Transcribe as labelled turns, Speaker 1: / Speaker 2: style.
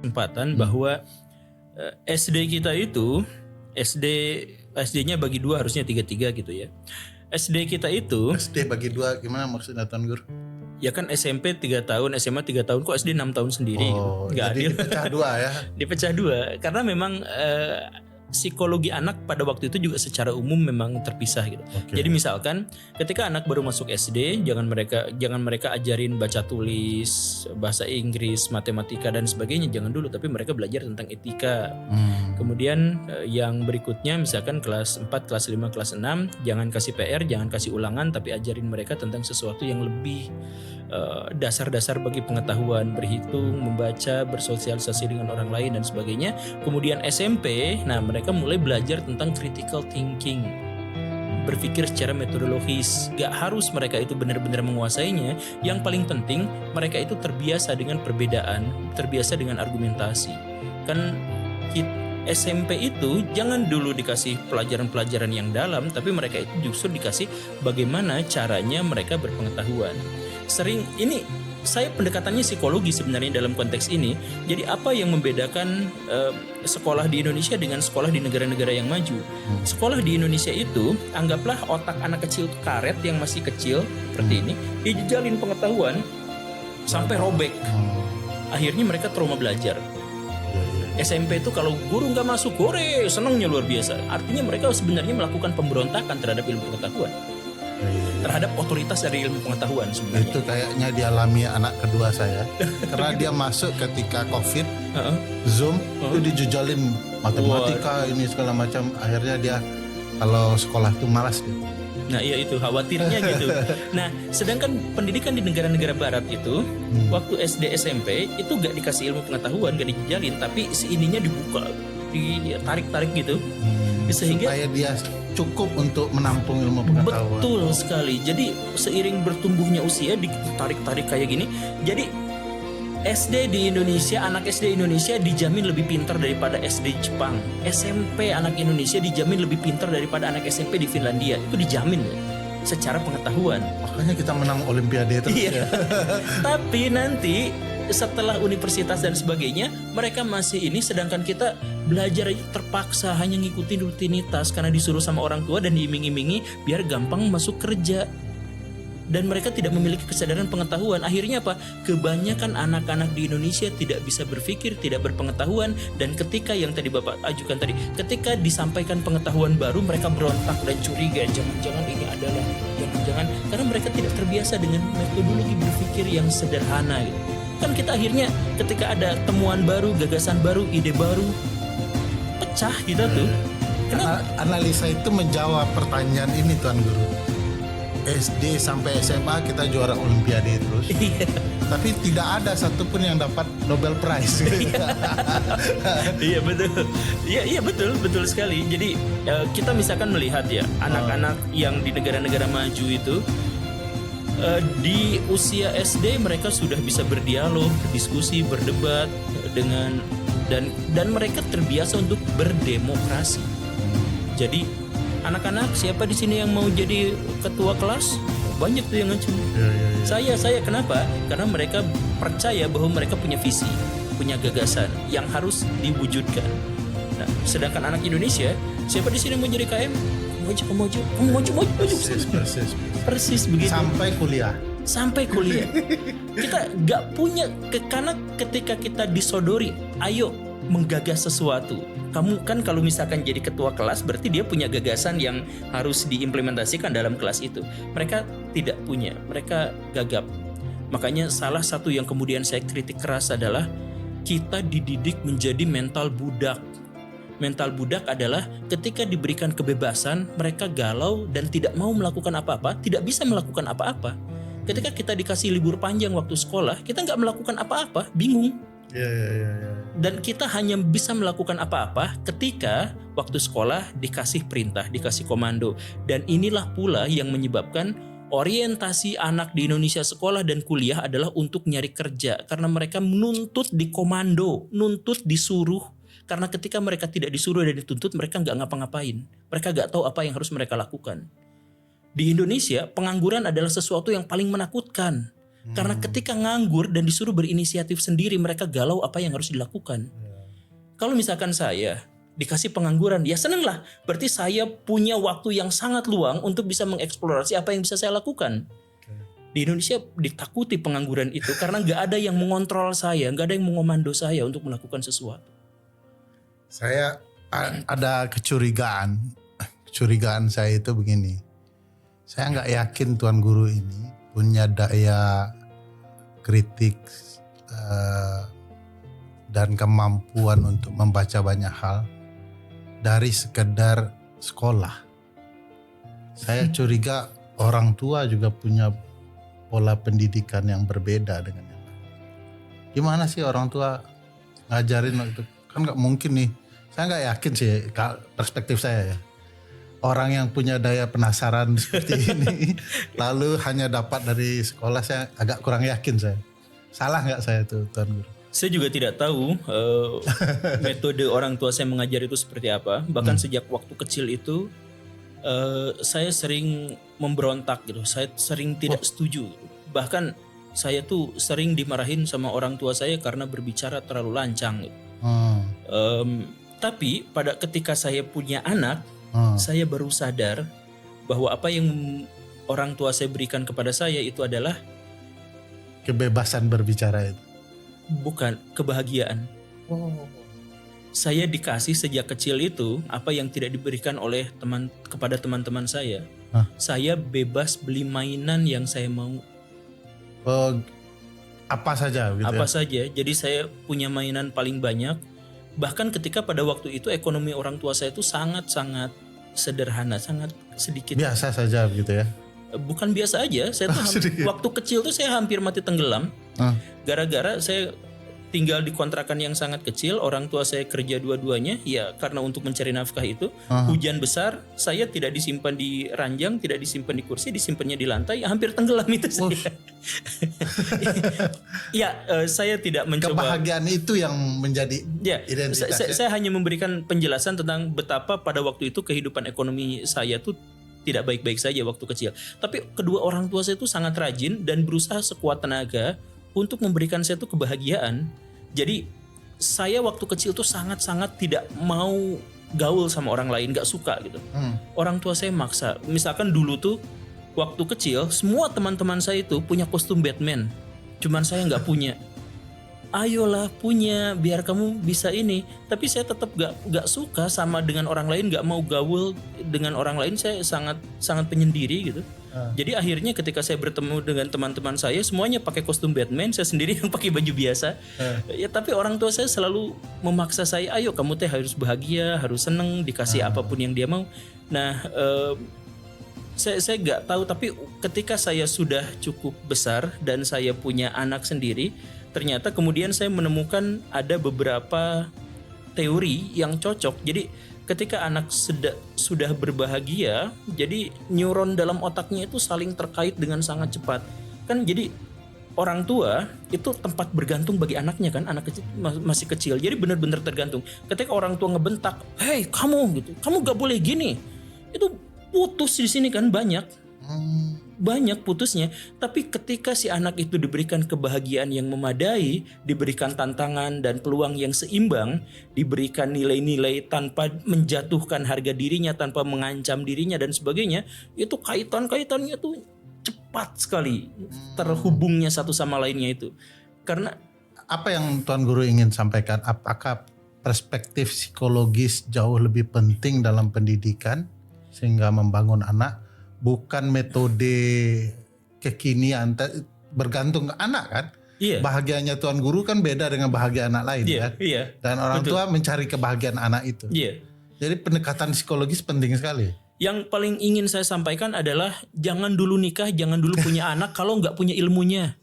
Speaker 1: kesempatan bahwa SD kita itu SD-nya bagi dua, harusnya 3-3 gitu ya. SD kita itu
Speaker 2: SD bagi dua gimana maksudnya Tuan Guru?
Speaker 1: ya kan SMP 3 tahun, SMA 3 tahun, kok SD 6 tahun sendiri gitu. Nggak
Speaker 2: Jadi
Speaker 1: adil.
Speaker 2: dipecah dua ya.
Speaker 1: Dipecah dua karena memang psikologi anak pada waktu itu juga secara umum memang terpisah gitu.
Speaker 2: Oke.
Speaker 1: Jadi misalkan ketika anak baru masuk SD, jangan mereka ajarin baca tulis, bahasa Inggris, matematika dan sebagainya, jangan dulu, tapi mereka belajar tentang etika. Kemudian yang berikutnya misalkan kelas 4, kelas 5, kelas 6, jangan kasih PR, jangan kasih ulangan, tapi ajarin mereka tentang sesuatu yang lebih dasar-dasar bagi pengetahuan, berhitung, membaca, bersosialisasi dengan orang lain dan sebagainya. Kemudian SMP, nah mereka mulai belajar tentang critical thinking, berpikir secara metodologis. Gak harus mereka itu benar-benar menguasainya. Yang paling penting mereka itu terbiasa dengan perbedaan, terbiasa dengan argumentasi. Kan SMP itu jangan dulu dikasih pelajaran-pelajaran yang dalam, tapi mereka itu justru dikasih bagaimana caranya mereka berpengetahuan. Sering ini saya pendekatannya psikologi sebenarnya dalam konteks ini. Jadi apa yang membedakan sekolah di Indonesia dengan sekolah di negara-negara yang maju? Sekolah di Indonesia itu anggaplah otak anak kecil karet yang masih kecil seperti ini, dijejalin pengetahuan sampai robek. Akhirnya mereka trauma belajar. SMP itu kalau guru nggak masuk, gore, senangnya luar biasa. Artinya mereka sebenarnya melakukan pemberontakan terhadap ilmu pengetahuan, terhadap otoritas dari ilmu pengetahuan sebenarnya.
Speaker 2: Itu kayaknya dialami anak kedua saya. Karena dia masuk ketika COVID, Zoom, itu dijujolin matematika ini segala macam. Akhirnya dia kalau sekolah itu malas gitu.
Speaker 1: Nah iya itu khawatirnya gitu. Nah sedangkan pendidikan di negara-negara barat itu waktu SD SMP itu gak dikasih ilmu pengetahuan, gak dijalin, tapi ininya dibuka, ditarik-tarik gitu, sehingga
Speaker 2: supaya dia cukup untuk menampung ilmu pengetahuan.
Speaker 1: Betul sekali. Jadi seiring bertumbuhnya usia ditarik-tarik kayak gini. Jadi SD di Indonesia, anak SD Indonesia dijamin lebih pintar daripada SD Jepang. SMP anak Indonesia dijamin lebih pintar daripada anak SMP di Finlandia. Itu dijamin loh, secara pengetahuan.
Speaker 2: Makanya kita menang Olimpiade terus ya.
Speaker 1: Tapi nanti setelah universitas dan sebagainya, mereka masih ini, sedangkan kita belajar terpaksa hanya ngikutin rutinitas karena disuruh sama orang tua dan diiming-imingi biar gampang masuk kerja. Dan mereka tidak memiliki kesadaran pengetahuan. Akhirnya apa? Kebanyakan anak-anak di Indonesia tidak bisa berpikir, tidak berpengetahuan. Dan ketika yang tadi Bapak ajukan tadi, ketika disampaikan pengetahuan baru, mereka berontak dan curiga. Jangan-jangan ini adalah, jangan-jangan. Karena mereka tidak terbiasa dengan metodologi berpikir yang sederhana gitu. Kan kita akhirnya ketika ada temuan baru, gagasan baru, ide baru, pecah kita tuh.
Speaker 2: Analisa itu menjawab pertanyaan ini Tuan Guru. SD sampai SMA kita juara Olimpiade terus. Tapi tidak ada satupun yang dapat Nobel Prize.
Speaker 1: Iya betul. Iya betul sekali. Jadi kita misalkan melihat ya anak-anak yang di negara-negara maju itu di usia SD mereka sudah bisa berdialog, berdiskusi, berdebat dengan dan mereka terbiasa untuk berdemokrasi. Jadi anak-anak siapa di sini yang mau jadi ketua kelas? Banyak tuh yang ngacu. Saya kenapa? Karena mereka percaya bahwa mereka punya visi, punya gagasan yang harus diwujudkan. Nah, sedangkan anak Indonesia, siapa di sini mau jadi KM? Maju. Persis begitu. Sampai kuliah. Kita nggak punya, karena ketika kita disodori, ayo menggagas sesuatu. Kamu kan kalau misalkan jadi ketua kelas berarti dia punya gagasan yang harus diimplementasikan dalam kelas itu. Mereka tidak punya, mereka gagap. Makanya salah satu yang kemudian saya kritik keras adalah kita dididik menjadi mental budak. Mental budak adalah ketika diberikan kebebasan, mereka galau dan tidak mau melakukan apa-apa, tidak bisa melakukan apa-apa. Ketika kita dikasih libur panjang waktu sekolah, kita nggak melakukan apa-apa, bingung. Dan kita hanya bisa melakukan apa-apa ketika waktu sekolah dikasih perintah, dikasih komando. Dan inilah pula yang menyebabkan orientasi anak di Indonesia sekolah dan kuliah adalah untuk nyari kerja. Karena mereka menuntut di komando, nuntut disuruh. Karena ketika mereka tidak disuruh dan dituntut, mereka nggak ngapa-ngapain. Mereka nggak tahu apa yang harus mereka lakukan. Di Indonesia, pengangguran adalah sesuatu yang paling menakutkan. Karena ketika nganggur dan disuruh berinisiatif sendiri, mereka galau apa yang harus dilakukan. Kalau misalkan saya dikasih pengangguran, ya seneng lah. Berarti saya punya waktu yang sangat luang untuk bisa mengeksplorasi apa yang bisa saya lakukan. Di Indonesia ditakuti pengangguran itu karena nggak ada yang mengontrol saya, nggak ada yang mengomando saya untuk melakukan sesuatu.
Speaker 2: Saya ada kecurigaan saya itu begini. Saya nggak yakin Tuan Guru ini punya daya kritik dan kemampuan untuk membaca banyak hal dari sekedar sekolah. Saya curiga orang tua juga punya pola pendidikan yang berbeda dengan yang lain. Gimana sih orang tua ngajarin itu? Kan nggak mungkin nih. Saya nggak yakin sih, perspektif saya ya. Orang yang punya daya penasaran seperti ini lalu hanya dapat dari sekolah, saya agak kurang yakin saya. Salah nggak saya tuh Tuan Guru?
Speaker 1: Saya juga tidak tahu metode orang tua saya mengajar itu seperti apa. Bahkan sejak waktu kecil itu saya sering memberontak gitu. Saya sering tidak setuju. Bahkan saya tuh sering dimarahin sama orang tua saya karena berbicara terlalu lancang gitu. Tapi ketika saya punya anak, saya baru sadar bahwa apa yang orang tua saya berikan kepada saya itu adalah
Speaker 2: kebebasan berbicara itu.
Speaker 1: Bukan, kebahagiaan. Saya dikasih sejak kecil itu apa yang tidak diberikan oleh kepada teman-teman saya. Saya bebas beli mainan yang saya mau.
Speaker 2: Apa saja gitu.
Speaker 1: Apa saja. Jadi saya punya mainan paling banyak. Bahkan ketika pada waktu itu ekonomi orang tua saya itu sangat-sangat sederhana, sangat sedikit.
Speaker 2: Biasa saja gitu ya.
Speaker 1: Bukan biasa aja, saya tuh waktu kecil tuh saya hampir mati tenggelam. Gara-gara saya tinggal di kontrakan yang sangat kecil, orang tua saya kerja dua-duanya, ya karena untuk mencari nafkah itu, hujan besar, saya tidak disimpan di ranjang, tidak disimpan di kursi, disimpannya di lantai, hampir tenggelam itu saya. Saya tidak mencoba.
Speaker 2: Kebahagiaan itu yang menjadi identitas.
Speaker 1: Saya hanya memberikan penjelasan tentang betapa pada waktu itu kehidupan ekonomi saya tuh tidak baik-baik saja waktu kecil. Tapi kedua orang tua saya itu sangat rajin dan berusaha sekuat tenaga untuk memberikan saya tuh kebahagiaan. Jadi saya waktu kecil tuh sangat-sangat tidak mau gaul sama orang lain, gak suka gitu. Orang tua saya maksa. Misalkan dulu tuh waktu kecil semua teman-teman saya itu punya kostum Batman, cuman saya gak punya. Ayolah punya biar kamu bisa ini. Tapi saya tetap gak suka sama dengan orang lain, gak mau gaul dengan orang lain. Saya sangat penyendiri gitu. Jadi akhirnya ketika saya bertemu dengan teman-teman saya semuanya pakai kostum Batman, saya sendiri yang pakai baju biasa. Ya tapi orang tua saya selalu memaksa saya, ayo kamu teh harus bahagia, harus seneng, dikasih apapun yang dia mau. Nah saya gak tahu, tapi ketika saya sudah cukup besar dan saya punya anak sendiri, ternyata kemudian saya menemukan ada beberapa teori yang cocok. Jadi ketika anak sudah berbahagia, jadi neuron dalam otaknya itu saling terkait dengan sangat cepat. Kan jadi orang tua itu tempat bergantung bagi anaknya kan, anak kecil masih kecil. Jadi benar-benar tergantung. Ketika orang tua ngebentak, "Hei, kamu gitu. Kamu gak boleh gini." Itu putus di sini kan banyak putusnya. Tapi ketika si anak itu diberikan kebahagiaan yang memadai, diberikan tantangan dan peluang yang seimbang, diberikan nilai-nilai tanpa menjatuhkan harga dirinya, tanpa mengancam dirinya dan sebagainya, itu kaitannya tuh cepat sekali terhubungnya satu sama lainnya itu. Karena
Speaker 2: apa yang Tuan Guru ingin sampaikan, apakah perspektif psikologis jauh lebih penting dalam pendidikan sehingga membangun anak, bukan metode kekinian bergantung ke anak kan? Iya. Bahagianya Tuan Guru kan beda dengan bahagia anak lain kan? Iya. Dan orang tua mencari kebahagiaan anak itu. Iya. Jadi pendekatan psikologis penting sekali.
Speaker 1: Yang paling ingin saya sampaikan adalah jangan dulu nikah, jangan dulu punya anak kalau nggak punya ilmunya.